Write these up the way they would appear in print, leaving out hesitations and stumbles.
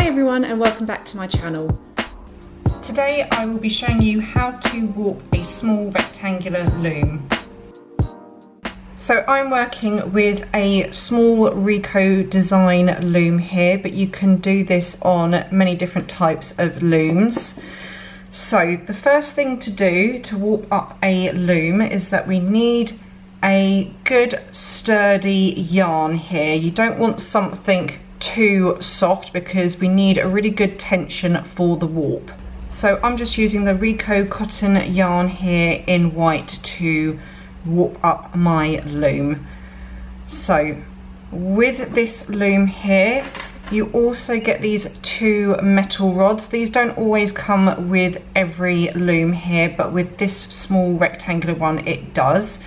Hi everyone and welcome back to my channel. Today I will be showing you how to warp a small rectangular loom. So I'm working with a small Rico Design loom here, but you can do this on many different types of looms. So the first thing to do to warp up a loom is that we need a good sturdy yarn here. You don't want something too soft because we need a really good tension for the warp. So I'm just using the Rico cotton yarn here in white to warp up my loom. So with this loom here, you also get these two metal rods. These don't always come with every loom here, but with this small rectangular one it does.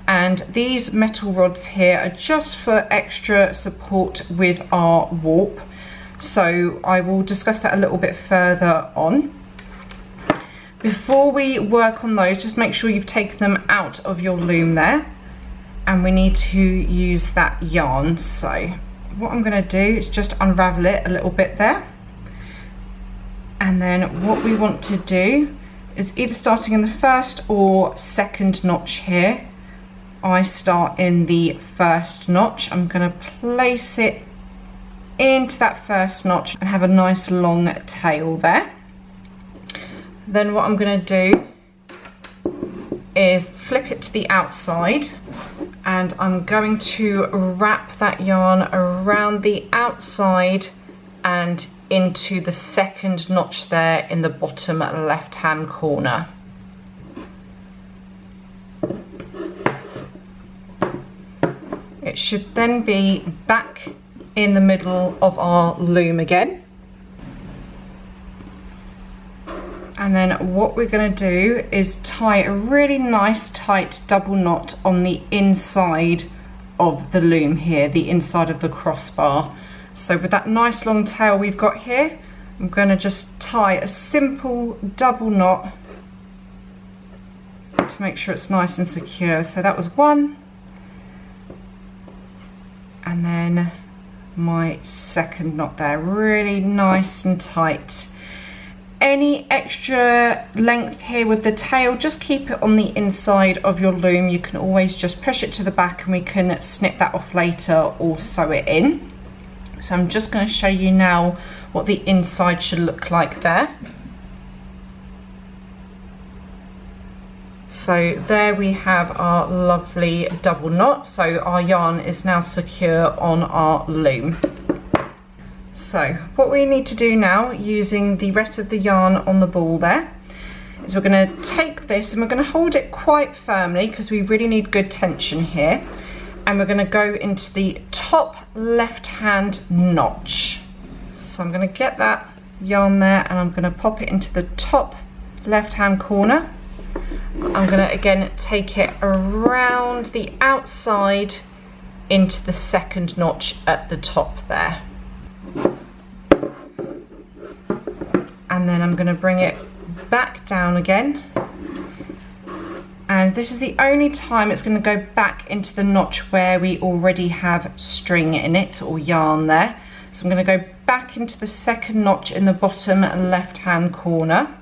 And these metal rods here are just for extra support with our warp. So I will discuss that a little bit further on. Before we work on those, just make sure you've taken them out of your loom there. And we need to use that yarn. So what I'm going to do is just unravel it a little bit there. And then what we want to do is either starting in the first or second notch here. I start in the first notch. I'm going to place it into that first notch and have a nice long tail there. Then what I'm going to do is flip it to the outside, and I'm going to wrap that yarn around the outside and into the second notch there in the bottom left hand corner. It should then be back in the middle of our loom again. And then what we're going to do is tie a really nice tight double knot on the inside of the loom here, the inside of the crossbar. So with that nice long tail we've got here, I'm going to just tie a simple double knot to make sure it's nice and secure. So that was one. And then my second knot there, really nice and tight. Any extra length here with the tail, just keep it on the inside of your loom. You can always just push it to the back and we can snip that off later or sew it in. So I'm just going to show you now what the inside should look like there. So there we have our lovely double knot. So our yarn is now secure on our loom. So what we need to do now, using the rest of the yarn on the ball there, is we're going to take this and we're going to hold it quite firmly because we really need good tension here. And we're going to go into the top left hand notch. So I'm going to get that yarn there and I'm going to pop it into the top left hand corner. I'm going to again take it around the outside into the second notch at the top there. And then I'm going to bring it back down again. And this is the only time it's going to go back into the notch where we already have string in it or yarn there. So I'm going to go back into the second notch in the bottom left hand corner.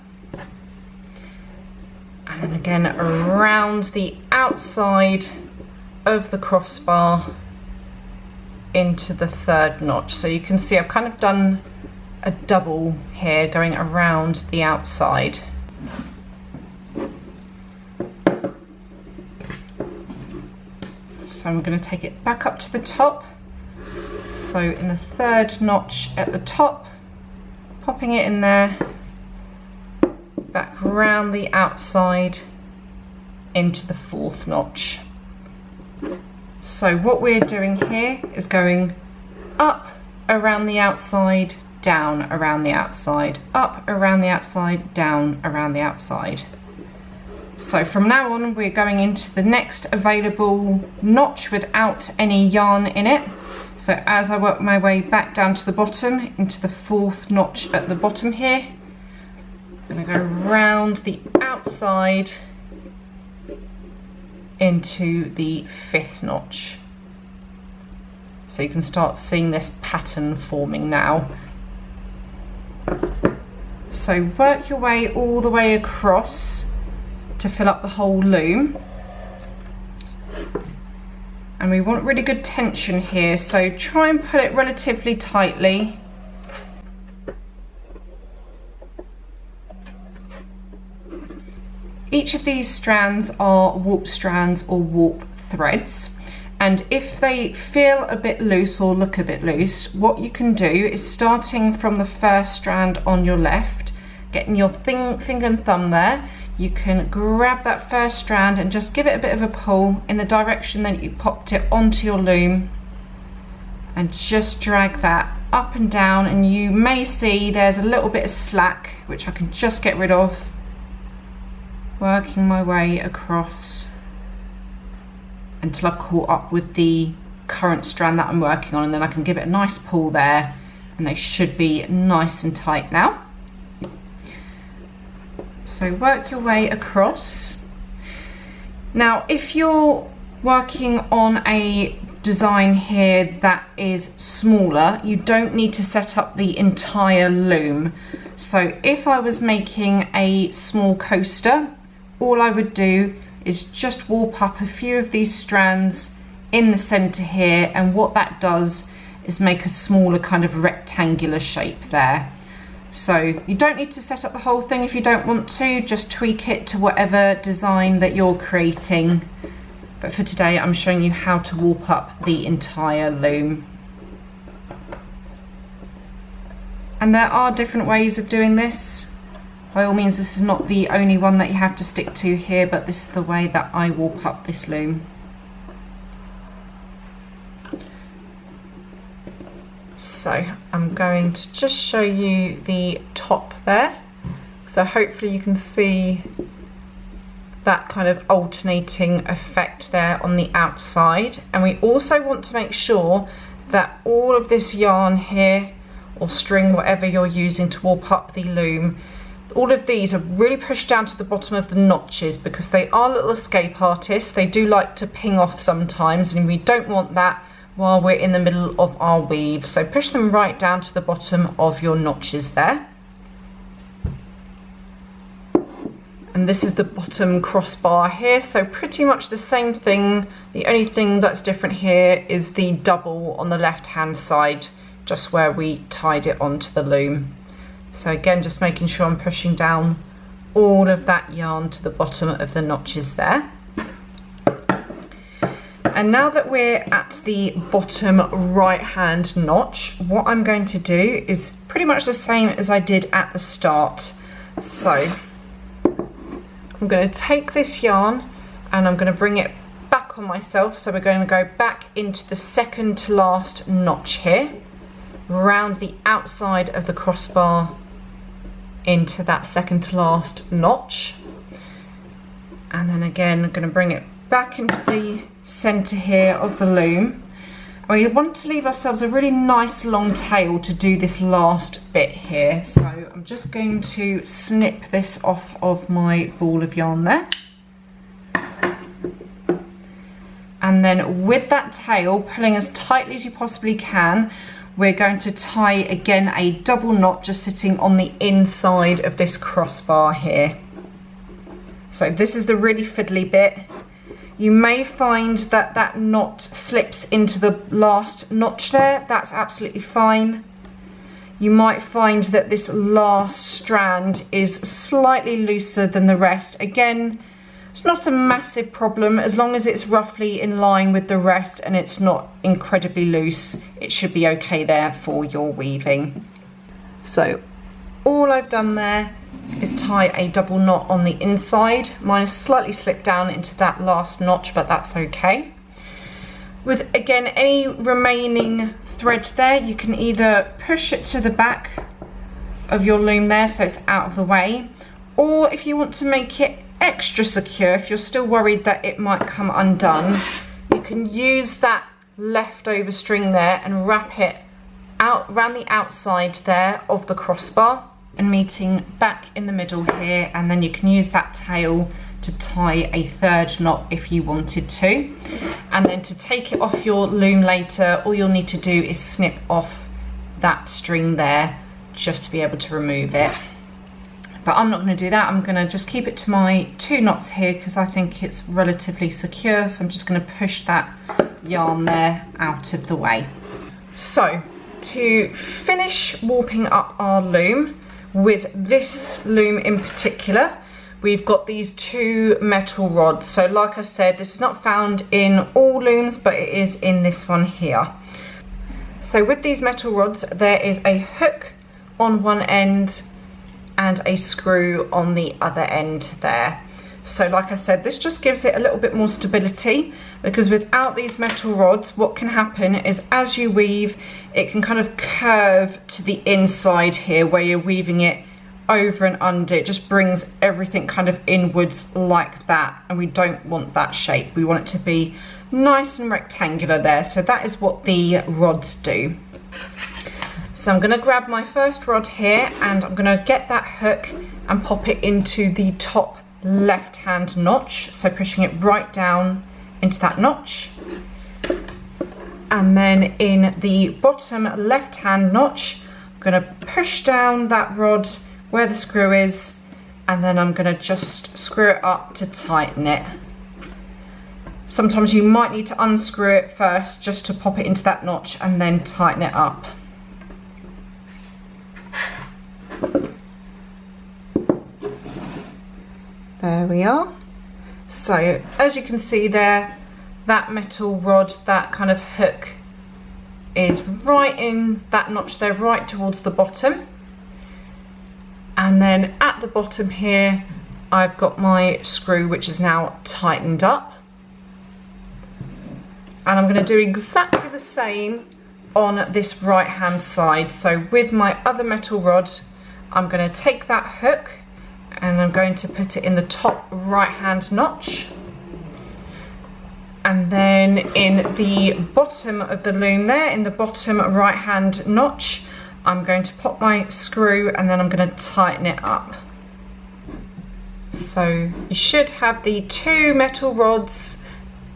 And again around the outside of the crossbar into the third notch. So you can see I've kind of done a double here going around the outside. So I'm going to take it back up to the top. So in the third notch at the top, popping it in there, back around the outside into the fourth notch. So what we're doing here is going up around the outside, down around the outside, up around the outside, down around the outside. So from now on we're going into the next available notch without any yarn in it. So as I work my way back down to the bottom into the fourth notch at the bottom here, I'm going to go round the outside into the fifth notch. So you can start seeing this pattern forming now. So work your way all the way across to fill up the whole loom. And we want really good tension here, so try and pull it relatively tightly. Each of these strands are warp strands or warp threads, and if they feel a bit loose or look a bit loose, what you can do is, starting from the first strand on your left, getting your finger and thumb there, you can grab that first strand and just give it a bit of a pull in the direction that you popped it onto your loom, and just drag that up and down, and you may see there's a little bit of slack which I can just get rid of, working my way across until I've caught up with the current strand that I'm working on, and then I can give it a nice pull there and they should be nice and tight now. So work your way across. Now if you're working on a design here that is smaller, you don't need to set up the entire loom. So if I was making a small coaster, all I would do is just warp up a few of these strands in the center here, and what that does is make a smaller kind of rectangular shape there. So you don't need to set up the whole thing if you don't want to, just tweak it to whatever design that you're creating. But for today I'm showing you how to warp up the entire loom. And there are different ways of doing this. By all means, this is not the only one that you have to stick to here, but this is the way that I warp up this loom. So I'm going to just show you the top there. So hopefully you can see that kind of alternating effect there on the outside. And we also want to make sure that all of this yarn here, or string, whatever you're using to warp up the loom, all of these are really pushed down to the bottom of the notches, because they are little escape artists. They do like to ping off sometimes, and we don't want that while we're in the middle of our weave. So push them right down to the bottom of your notches there. And this is the bottom crossbar here, so pretty much the same thing. The only thing that's different here is the double on the left hand side, just where we tied it onto the loom. So again, just making sure I'm pushing down all of that yarn to the bottom of the notches there. And now that we're at the bottom right hand notch, what I'm going to do is pretty much the same as I did at the start. So I'm going to take this yarn and I'm going to bring it back on myself. So we're going to go back into the second to last notch here, round the outside of the crossbar into that second to last notch. And then again, I'm going to bring it back into the center here of the loom. We want to leave ourselves a really nice long tail to do this last bit here. So I'm just going to snip this off of my ball of yarn there. And then with that tail, pulling as tightly as you possibly can, we're going to tie again a double knot just sitting on the inside of this crossbar here. So this is the really fiddly bit. You may find that that knot slips into the last notch there. That's absolutely fine. You might find that this last strand is slightly looser than the rest. Again, it's not a massive problem as long as it's roughly in line with the rest and it's not incredibly loose. It should be okay there for your weaving. So all I've done there is tie a double knot on the inside. Mine is slightly slipped down into that last notch, but that's okay. With again any remaining thread there, you can either push it to the back of your loom there so it's out of the way, or if you want to make it extra secure, if you're still worried that it might come undone, you can use that leftover string there and wrap it out around the outside there of the crossbar and meeting back in the middle here, and then you can use that tail to tie a third knot if you wanted to. And then to take it off your loom later, all you'll need to do is snip off that string there just to be able to remove it. But I'm not going to do that. I'm going to just keep it to my 2 knots here because I think it's relatively secure. So I'm just going to push that yarn there out of the way. So to finish warping up our loom, with this loom in particular, we've got these 2 metal rods. So like I said, this is not found in all looms, but it is in this one here. So with these metal rods, there is a hook on one end and a screw on the other end there. So like I said, this just gives it a little bit more stability, because without these metal rods, what can happen is as you weave, it can kind of curve to the inside here where you're weaving it over and under. It just brings everything kind of inwards like that, and we don't want that shape. We want it to be nice and rectangular there. So that is what the rods do. So I'm going to grab my first rod here and I'm going to get that hook and pop it into the top left hand notch, so pushing it right down into that notch, and then in the bottom left hand notch I'm going to push down that rod where the screw is, and then I'm going to just screw it up to tighten it. Sometimes you might need to unscrew it first just to pop it into that notch and then tighten it up. There we are. So as you can see there, that metal rod, that kind of hook is right in that notch there, right towards the bottom. And then at the bottom here, I've got my screw, which is now tightened up. And I'm going to do exactly the same on this right hand side. So with my other metal rod, I'm going to take that hook and I'm going to put it in the top right hand notch, and then in the bottom of the loom there, in the bottom right hand notch, I'm going to pop my screw and then I'm going to tighten it up. So you should have the 2 metal rods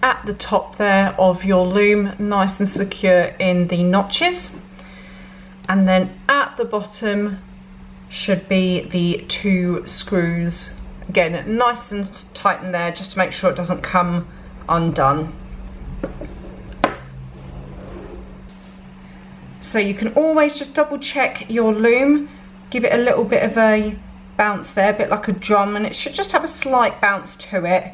at the top there of your loom nice and secure in the notches, and then at the bottom should be the 2 screws, again nice and tightened there just to make sure it doesn't come undone. So you can always just double check your loom, give it a little bit of a bounce there, a bit like a drum, and it should just have a slight bounce to it.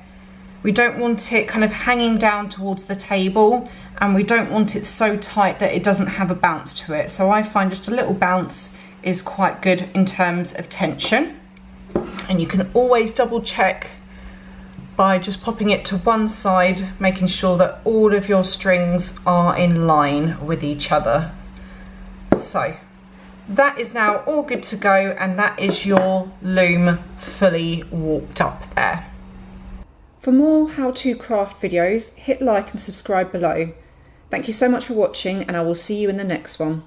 We don't want it kind of hanging down towards the table, and we don't want it so tight that it doesn't have a bounce to it. So I find just a little bounce is quite good in terms of tension. And you can always double check by just popping it to one side, making sure that all of your strings are in line with each other. So that is now all good to go, and that is your loom fully warped up there. For more how-to craft videos, hit like and subscribe below. Thank you so much for watching, and I will see you in the next one.